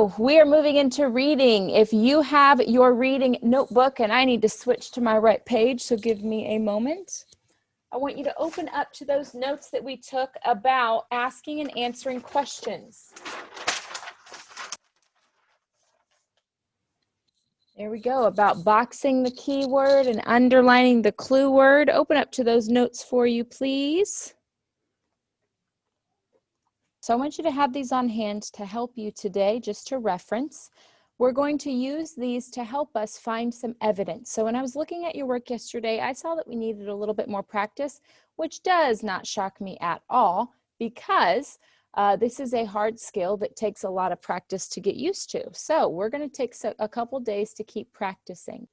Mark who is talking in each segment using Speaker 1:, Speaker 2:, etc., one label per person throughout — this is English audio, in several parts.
Speaker 1: We are moving into reading. If you have your reading notebook, and I need to switch to my right page, so give me a moment. I want you to open up to those notes that we took about asking and answering questions. There we go, about boxing the keyword and underlining the clue word. Open up to those notes for you, please. So I want you to have these on hand to help you today, just to reference. We're going to use these to help us find some evidence. So when I was looking at your work yesterday, I saw that we needed a little bit more practice, which does not shock me at all, because this is a hard skill that takes a lot of practice to get used to. So we're going to take a couple days to keep practicing.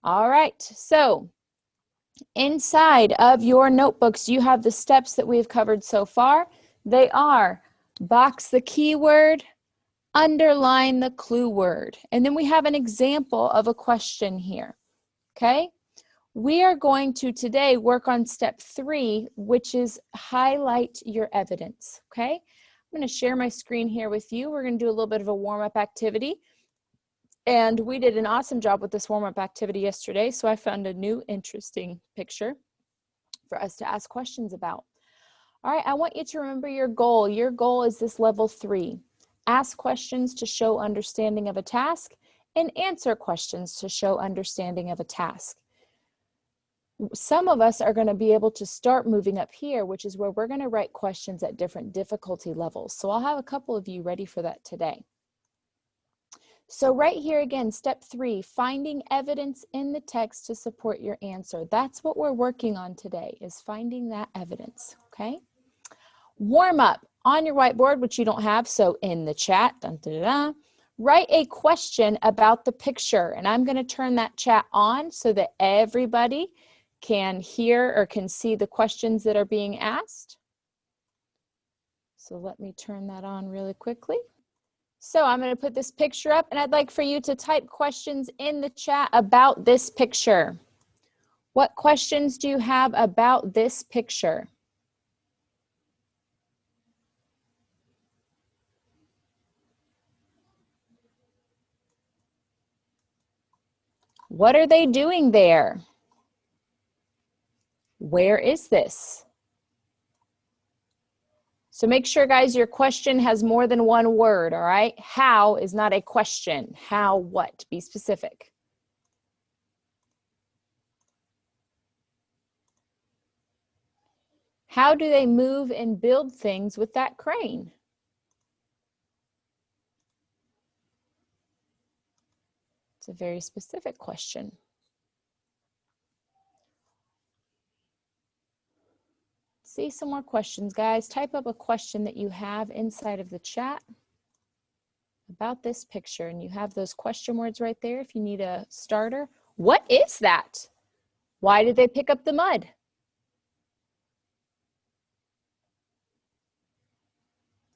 Speaker 1: All right, so inside of your notebooks, you have the steps that we've covered so far. They are box the keyword, underline the clue word, and then we have an example of a question here, okay? We are going to today work on step 3, which is highlight your evidence, okay? I'm going to share my screen here with you. We're going to do a little bit of a warm-up activity, and we did an awesome job with this warm-up activity yesterday, so I found a new interesting picture for us to ask questions about. All right, I want you to remember your goal. Your goal is this level 3. Ask questions to show understanding of a task and answer questions to show understanding of a task. Some of us are going to be able to start moving up here, which is where we're going to write questions at different difficulty levels. So I'll have a couple of you ready for that today. So right here again, step 3, finding evidence in the text to support your answer. That's what we're working on today, is finding that evidence, okay? Warm up on your whiteboard, which you don't have, so in the chat, dun, dun, dun, dun, write a question about the picture. And I'm going to turn that chat on so that everybody can hear or can see the questions that are being asked. So let me turn that on really quickly. So I'm going to put this picture up, and I'd like for you to type questions in the chat about this picture. What questions do you have about this picture? What are they doing there? Where is this? So make sure, guys, your question has more than one word, all right? How is not a question. How, what? Be specific. How do they move and build things with that crane? It's a very specific question. See some more questions, guys. Type up a question that you have inside of the chat about this picture, and you have those question words right there if you need a starter. What is that? Why did they pick up the mud?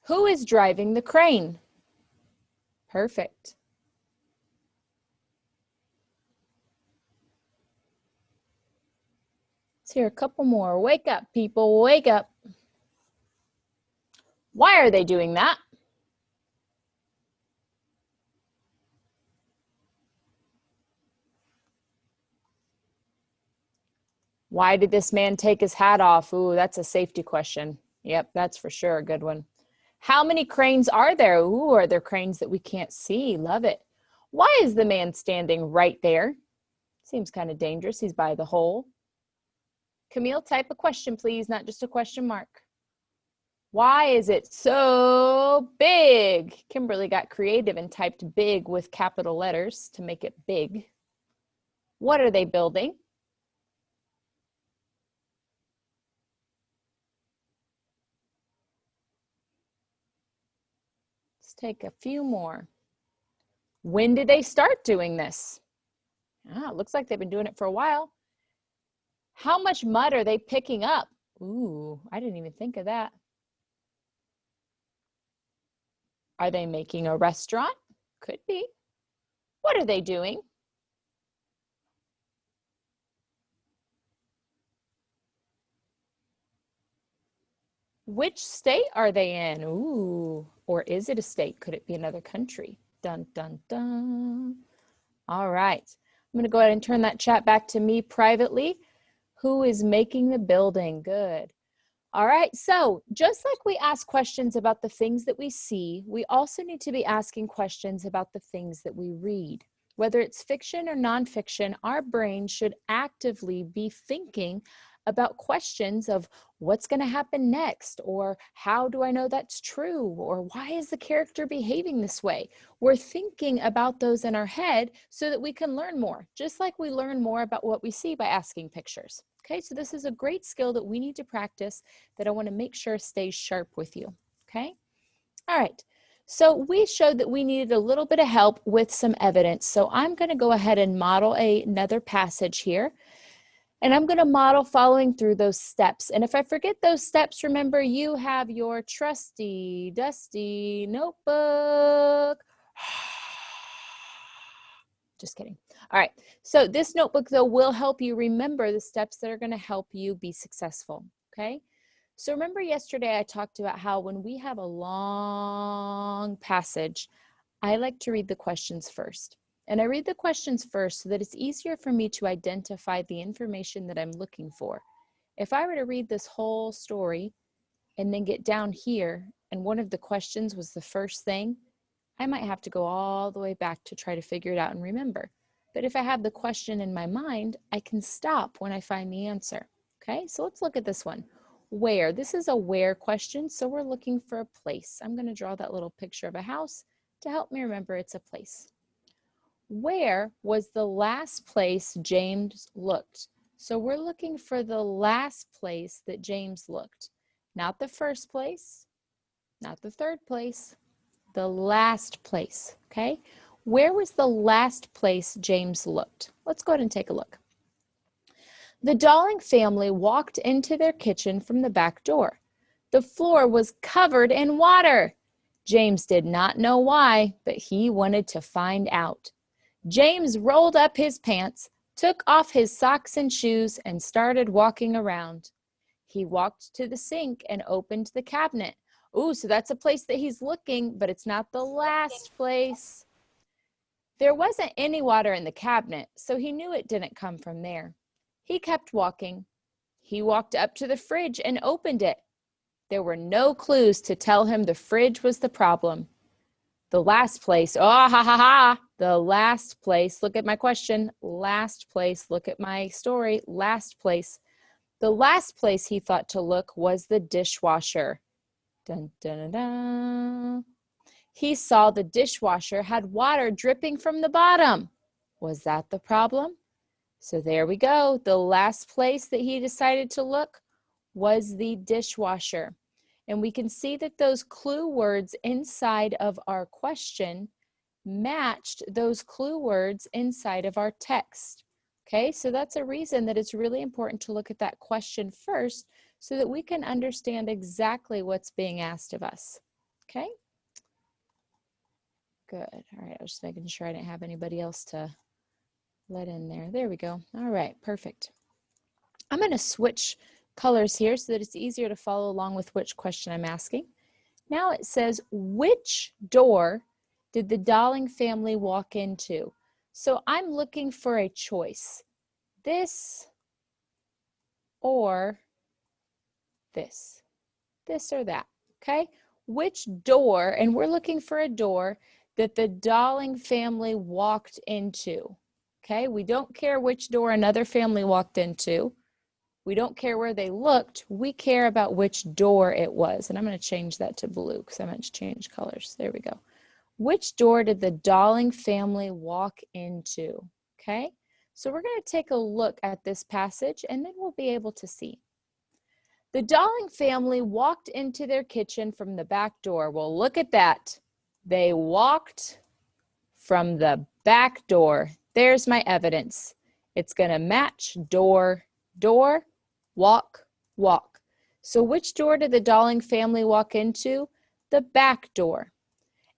Speaker 1: Who is driving the crane? Perfect. Let's hear a couple more. Wake up, people, wake up. Why are they doing that? Why did this man take his hat off? Ooh, that's a safety question. Yep, that's for sure a good one. How many cranes are there? Ooh, are there cranes that we can't see? Love it. Why is the man standing right there? Seems kind of dangerous. He's by the hole. Camille, type a question, please, not just a question mark. Why is it so big? Kimberly got creative and typed big with capital letters to make it big. What are they building? Let's take a few more. When did they start doing this? It looks like they've been doing it for a while. How much mud are they picking up? Ooh, I didn't even think of that. Are they making a restaurant? Could be. What are they doing? Which state are they in? Ooh, or is it a state? Could it be another country? Dun, dun, dun. All right. I'm going to go ahead and turn that chat back to me privately. Who is making the building? Good. All right. So just like we ask questions about the things that we see, we also need to be asking questions about the things that we read. Whether it's fiction or nonfiction, our brain should actively be thinking about questions of what's going to happen next, or how do I know that's true, or why is the character behaving this way? We're thinking about those in our head so that we can learn more, just like we learn more about what we see by asking pictures. Okay, so this is a great skill that we need to practice that I want to make sure stays sharp with you. Okay, all right. So we showed that we needed a little bit of help with some evidence. So I'm going to go ahead and model another passage here. And I'm going to model following through those steps. And if I forget those steps, remember you have your trusty, dusty notebook. Just kidding. All right. So this notebook, though, will help you remember the steps that are going to help you be successful. Okay. So remember yesterday I talked about how when we have a long passage, I like to read the questions first. And I read the questions first so that it's easier for me to identify the information that I'm looking for. If I were to read this whole story and then get down here and one of the questions was the first thing, I might have to go all the way back to try to figure it out and remember. But if I have the question in my mind, I can stop when I find the answer. Okay, so let's look at this one. Where? This is a where question, so we're looking for a place. I'm going to draw that little picture of a house to help me remember it's a place. Where was the last place James looked? So we're looking for the last place that James looked. Not the first place, not the third place, the last place, okay? Where was the last place James looked? Let's go ahead and take a look. The Dalling family walked into their kitchen from the back door. The floor was covered in water. James did not know why, but he wanted to find out. James rolled up his pants, took off his socks and shoes, and started walking around. He walked to the sink and opened the cabinet. Ooh, so that's a place that he's looking, but it's not the last place. There wasn't any water in the cabinet, so he knew it didn't come from there. He kept walking. He walked up to the fridge and opened it. There were no clues to tell him the fridge was the problem. The last place, oh, ha, ha, ha, the last place, look at my question, last place, look at my story, last place. The last place he thought to look was the dishwasher. Dun, dun, dun, dun. He saw the dishwasher had water dripping from the bottom. Was that the problem? So there we go. The last place that he decided to look was the dishwasher. And we can see that those clue words inside of our question matched those clue words inside of our text. Okay, so that's a reason that it's really important to look at that question first so that we can understand exactly what's being asked of us. Okay? Good. All right, I was just making sure I didn't have anybody else to let in there. There we go. All right, perfect. I'm going to switch colors here so that it's easier to follow along with which question I'm asking. Now it says, which door did the Dalling family walk into? So I'm looking for a choice. This or this. This or that, okay? Which door, and we're looking for a door that the Dalling family walked into, okay? We don't care which door another family walked into. We don't care where they looked. We care about which door it was. And I'm going to change that to blue because I meant to change colors. There we go. Which door did the Dalling family walk into? Okay, so we're going to take a look at this passage and then we'll be able to see. The Dalling family walked into their kitchen from the back door. Well, look at that. They walked from the back door. There's my evidence. It's going to match door, door, walk, walk. So which door did the Dalling family walk into? The back door.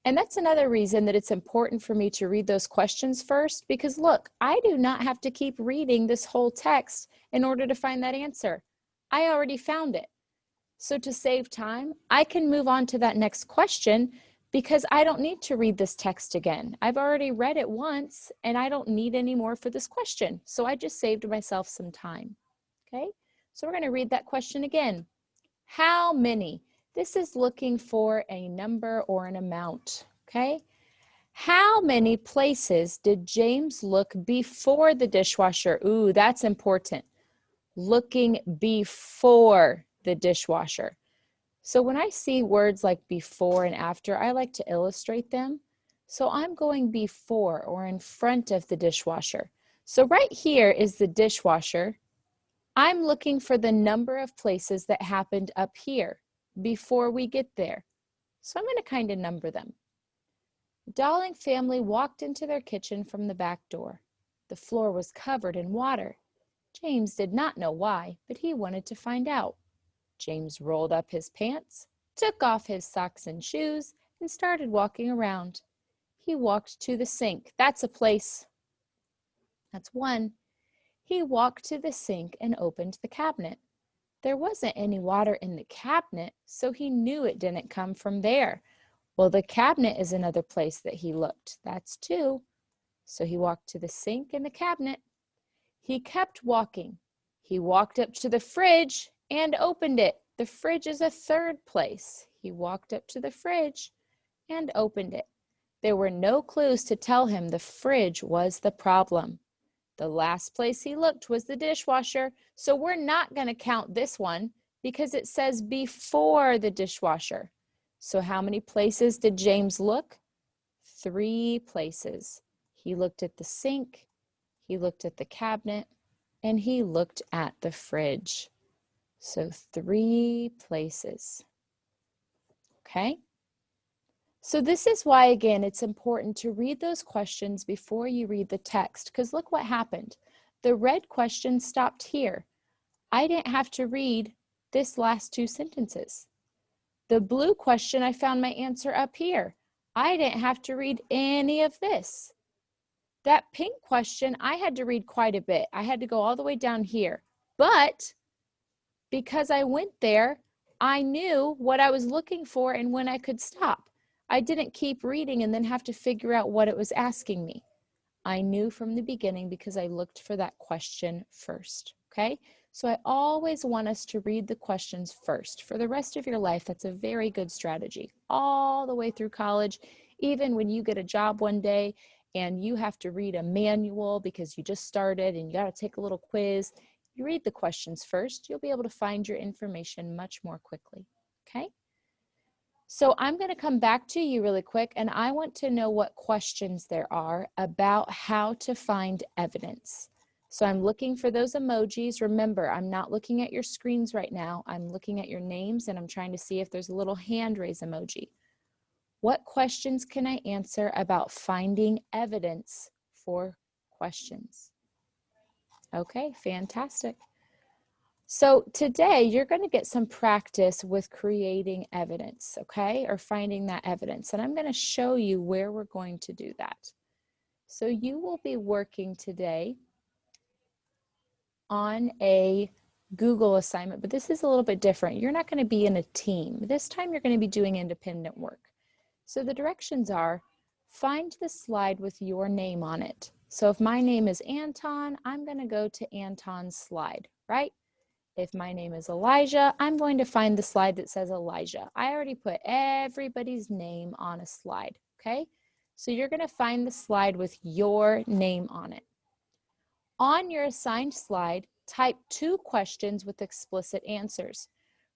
Speaker 1: And that's another reason that it's important for me to read those questions first, because look, I do not have to keep reading this whole text in order to find that answer. I already found it. So to save time, I can move on to that next question because I don't need to read this text again. I've already read it once and I don't need any more for this question. So I just saved myself some time. Okay, so we're going to read that question again. How many? This is looking for a number or an amount. Okay, how many places did James look before the dishwasher? Ooh, that's important. Looking before the dishwasher. So when I see words like before and after, I like to illustrate them. So I'm going before or in front of the dishwasher. So right here is the dishwasher. I'm looking for the number of places that happened up here before we get there. So I'm going to kind of number them. The Dalling family walked into their kitchen from the back door. The floor was covered in water. James did not know why, but he wanted to find out. James rolled up his pants, took off his socks and shoes, and started walking around. He walked to the sink. That's a place. That's one. He walked to the sink and opened the cabinet. There wasn't any water in the cabinet, so he knew it didn't come from there. Well, the cabinet is another place that he looked. That's two. So he walked to the sink and the cabinet. He kept walking. He walked up to the fridge and opened it. The fridge is a third place. He walked up to the fridge and opened it. There were no clues to tell him the fridge was the problem. The last place he looked was the dishwasher, so we're not going to count this one because it says before the dishwasher. So how many places did James look? 3 places. He looked at the sink, he looked at the cabinet, and he looked at the fridge. So 3 places. Okay? So this is why, again, it's important to read those questions before you read the text, because look what happened. The red question stopped here. I didn't have to read this last 2 sentences. The blue question, I found my answer up here. I didn't have to read any of this. That pink question, I had to read quite a bit. I had to go all the way down here. But because I went there, I knew what I was looking for and when I could stop. I didn't keep reading and then have to figure out what it was asking me. I knew from the beginning because I looked for that question first, okay? So I always want us to read the questions first. For the rest of your life, that's a very good strategy. All the way through college, even when you get a job one day and you have to read a manual because you just started and you got to take a little quiz, you read the questions first, you'll be able to find your information much more quickly, okay? So I'm going to come back to you really quick, and I want to know what questions there are about how to find evidence. So I'm looking for those emojis. Remember, I'm not looking at your screens right now. I'm looking at your names, and I'm trying to see if there's a little hand raise emoji. What questions can I answer about finding evidence for questions? Okay, fantastic. So today you're going to get some practice with creating evidence, okay, or finding that evidence. And I'm going to show you where we're going to do that. So you will be working today on a Google assignment, but this is a little bit different. You're not going to be in a team. This time you're going to be doing independent work. So the directions are, find the slide with your name on it. So if my name is Anton, I'm going to go to Anton's slide, right? If my name is Elijah, I'm going to find the slide that says Elijah. I already put everybody's name on a slide, okay? So you're going to find the slide with your name on it. On your assigned slide, type 2 questions with explicit answers.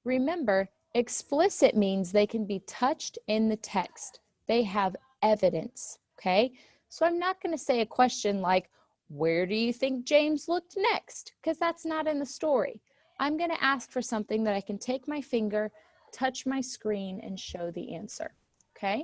Speaker 1: Remember, explicit means they can be touched in the text. They have evidence, okay? So I'm not going to say a question like, where do you think James looked next? Because that's not in the story. I'm going to ask for something that I can take my finger, touch my screen, and show the answer, okay?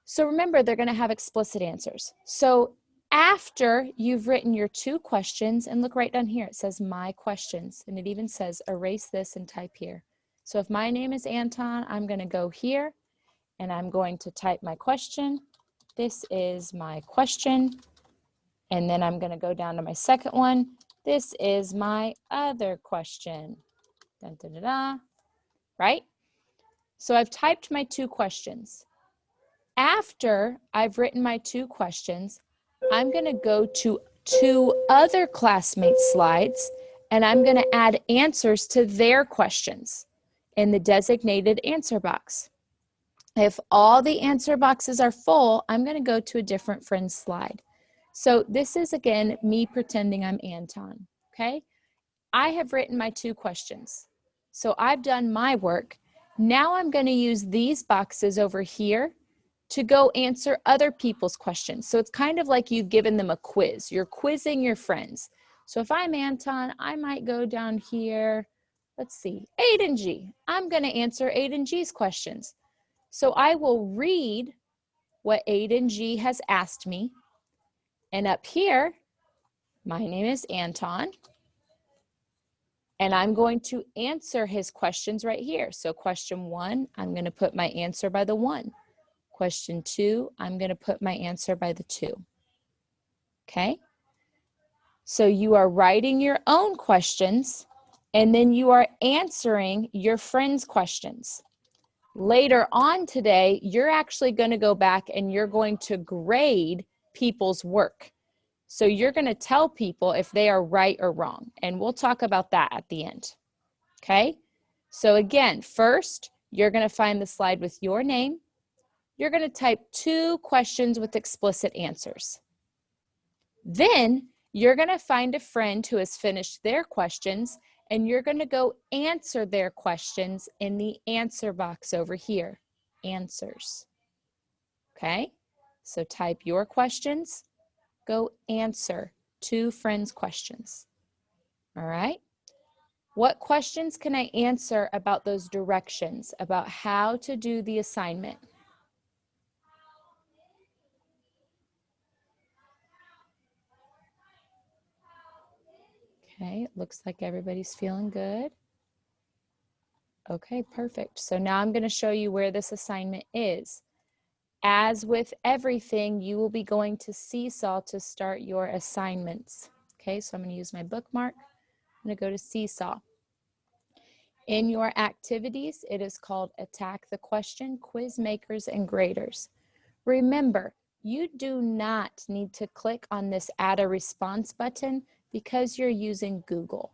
Speaker 1: So remember, they're going to have explicit answers. So after you've written your 2 questions, and look right down here, it says my questions, and it even says erase this and type here. So if my name is Anton, I'm going to go here, and I'm going to type my question. This is my question. And then I'm going to go down to my second one. This is my other question. Dun, dun, dun, dun. right? So I've typed my 2 questions. After I've written my 2 questions, I'm going to go to 2 other classmates' slides, and I'm going to add answers to their questions in the designated answer box. If all the answer boxes are full, I'm going to go to a different friend's slide. So this is, again, me pretending I'm Anton, okay? I have written my 2 questions. So I've done my work. Now I'm going to use these boxes over here to go answer other people's questions. So it's kind of like you've given them a quiz. You're quizzing your friends. So if I'm Anton, I might go down here. Let's see, Aiden G. I'm going to answer Aiden G's questions. So I will read what Aiden G has asked me. And up here, my name is Anton. And I'm going to answer his questions right here. So question 1, I'm going to put my answer by the 1. Question 2, I'm going to put my answer by the 2. Okay? So you are writing your own questions, and then you are answering your friends' questions. Later on today, you're actually going to go back and you're going to grade people's work. So you're going to tell people if they are right or wrong, and we'll talk about that at the end. Okay? So again, first, you're going to find the slide with your name. You're going to type 2 questions with explicit answers. Then you're going to find a friend who has finished their questions, and you're going to go answer their questions in the answer box over here, answers. Okay? So type your questions, go answer 2 friends' questions. All right? What questions can I answer about those directions, about how to do the assignment? Okay, it looks like everybody's feeling good. Okay, perfect. So now I'm going to show you where this assignment is. As with everything, you will be going to Seesaw to start your assignments. Okay, so I'm going to use my bookmark. I'm going to go to Seesaw. In your activities, it is called Attack the Question, Quiz Makers and Graders. Remember, you do not need to click on this Add a Response button because you're using Google.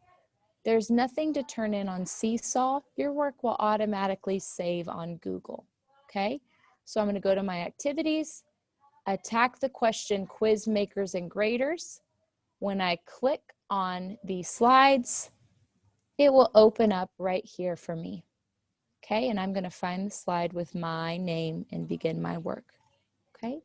Speaker 1: There's nothing to turn in on Seesaw. Your work will automatically save on Google, okay? So I'm going to go to my activities, Attack the Question, Quiz Makers and Graders. When I click on the slides, it will open up right here for me, okay? And I'm going to find the slide with my name and begin my work, okay?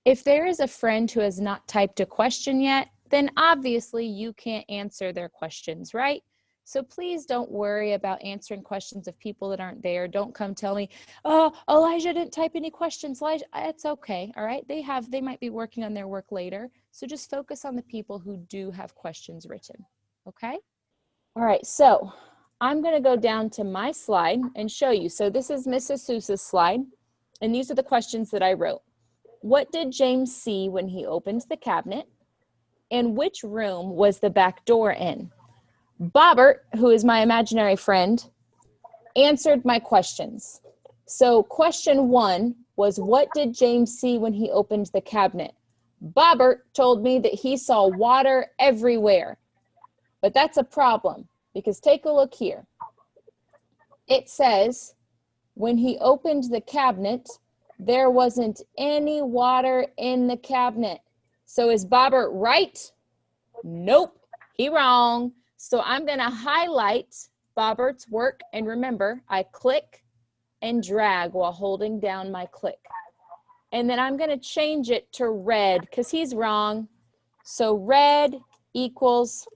Speaker 1: If there is a friend who has not typed a question yet, then obviously you can't answer their questions, right? So please don't worry about answering questions of people that aren't there. Don't come tell me, oh, Elijah didn't type any questions. Elijah, it's okay, all right? They might be working on their work later. So just focus on the people who do have questions written, okay? All right, so I'm gonna go down to my slide and show you. So this is Mrs. Sousa's slide, and these are the questions that I wrote. What did James see when he opened the cabinet? And which room was the back door in? Bobbert, who is my imaginary friend, answered my questions. So question 1 was, what did James see when he opened the cabinet? Bobbert told me that he saw water everywhere. But that's a problem, because take a look here. It says, when he opened the cabinet, there wasn't any water in the cabinet. So is Bobbert right? Nope, he wrong. So I'm going to highlight Bobbert's work. And remember, I click and drag while holding down my click. And then I'm going to change it to red because he's wrong. So red equals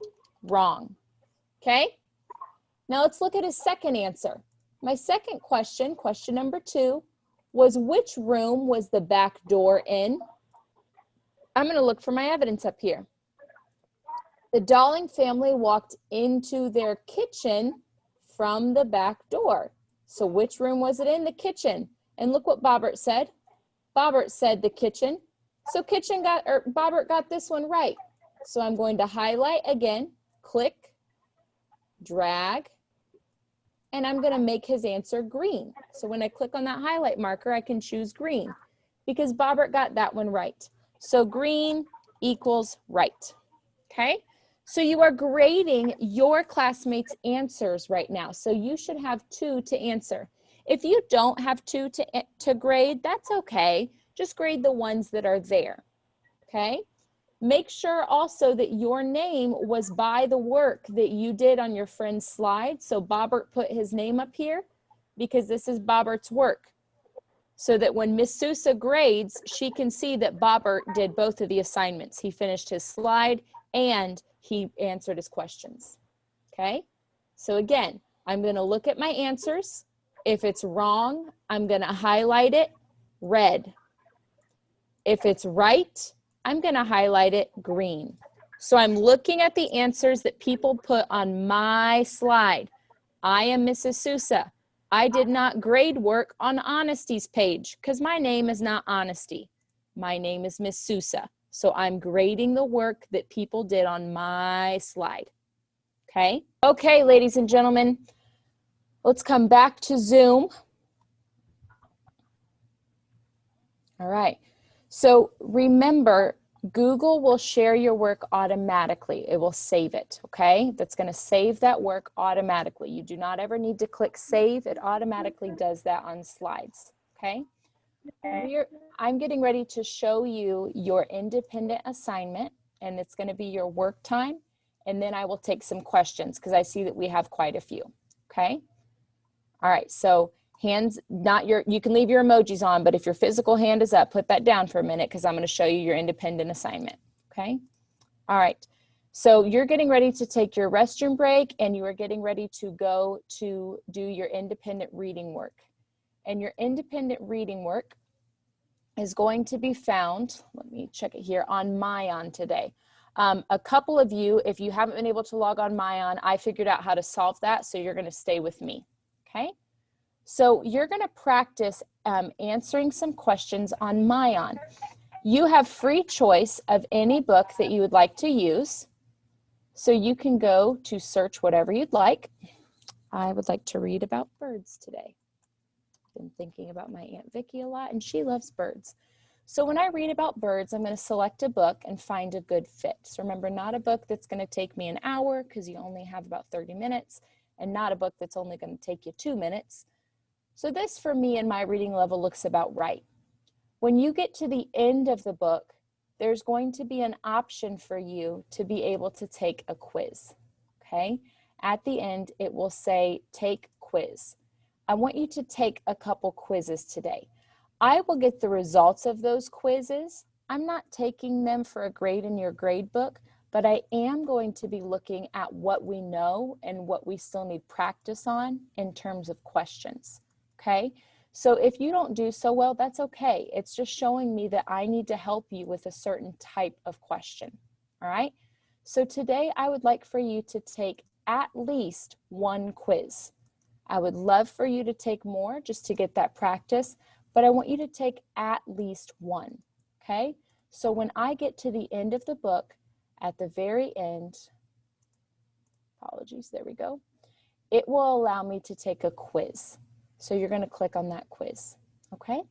Speaker 1: wrong. Okay? Now let's look at his second answer. My second question, question number 2, was which room was the back door in? I'm going to look for my evidence up here. The Dalling family walked into their kitchen from the back door. So which room was it in? The kitchen. And look what Bobbert said. Bobbert said the kitchen. So Bobbert got this one right. So I'm going to highlight again, click, drag, and I'm going to make his answer green. So when I click on that highlight marker, I can choose green because Bobbert got that one right. So green equals right. Okay? So you are grading your classmates' answers right now. So you should have 2 to answer. If you don't have 2 to grade, that's okay. Just grade the ones that are there. Okay? Make sure also that your name was by the work that you did on your friend's slide. So Bobbert put his name up here because this is Bobbert's work. So that when Miss Sousa grades, she can see that Bobbert did both of the assignments. He finished his slide and he answered his questions. Okay? So again, I'm going to look at my answers. If it's wrong, I'm going to highlight it red. If it's right, I'm going to highlight it green. So I'm looking at the answers that people put on my slide. I am Mrs. Sousa. I did not grade work on Honesty's page because my name is not Honesty. My name is Miss Sousa. So I'm grading the work that people did on my slide. Okay? Okay, ladies and gentlemen, let's come back to Zoom. All right. So remember, Google will share your work automatically. It will save it, okay? That's going to save that work automatically. You do not ever need to click save. It automatically does that on slides, okay? I'm getting ready to show you your independent assignment, and it's going to be your work time, and then I will take some questions because I see that we have quite a few, okay? All right, so hands, you can leave your emojis on, but if your physical hand is up, put that down for a minute because I'm going to show you your independent assignment, okay? All right, so you're getting ready to take your restroom break and you are getting ready to go to do your independent reading work. And your independent reading work is going to be found, let me check it here, on Myon today. A couple of you, if you haven't been able to log on Myon, I figured out how to solve that, so you're going to stay with me, okay? So you're going to practice answering some questions on Myon. You have free choice of any book that you would like to use. So you can go to search whatever you'd like. I would like to read about birds today. Been thinking about my Aunt Vicki a lot, and she loves birds. So when I read about birds, I'm going to select a book and find a good fit. So remember, not a book that's going to take me an hour because you only have about 30 minutes, and not a book that's only going to take you 2 minutes. So this for me and my reading level looks about right. When you get to the end of the book, there's going to be an option for you to be able to take a quiz, okay? At the end, it will say take quiz. I want you to take a couple quizzes today. I will get the results of those quizzes. I'm not taking them for a grade in your grade book, but I am going to be looking at what we know and what we still need practice on in terms of questions. Okay, so if you don't do so well, that's okay. It's just showing me that I need to help you with a certain type of question. All right, so today I would like for you to take at least one quiz. I would love for you to take more just to get that practice, but I want you to take at least one. Okay, so when I get to the end of the book, at the very end, apologies, there we go, it will allow me to take a quiz. So you're going to click on that quiz, okay?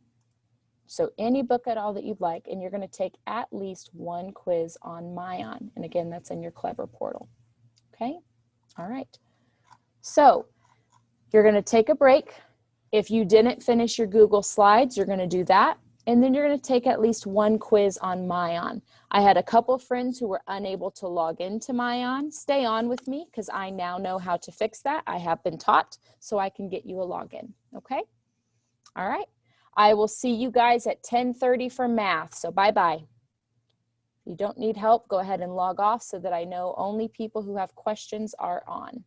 Speaker 1: So any book at all that you'd like, and you're going to take at least one quiz on Myon. And again, that's in your Clever portal, okay? All right. So you're going to take a break. If you didn't finish your Google Slides, you're going to do that. And then you're going to take at least one quiz on Myon. I had a couple of friends who were unable to log into Myon. Stay on with me because I now know how to fix that. I have been taught, so I can get you a login, okay? All right. I will see you guys at 10:30 for math, so bye-bye. If you don't need help, go ahead and log off so that I know only people who have questions are on.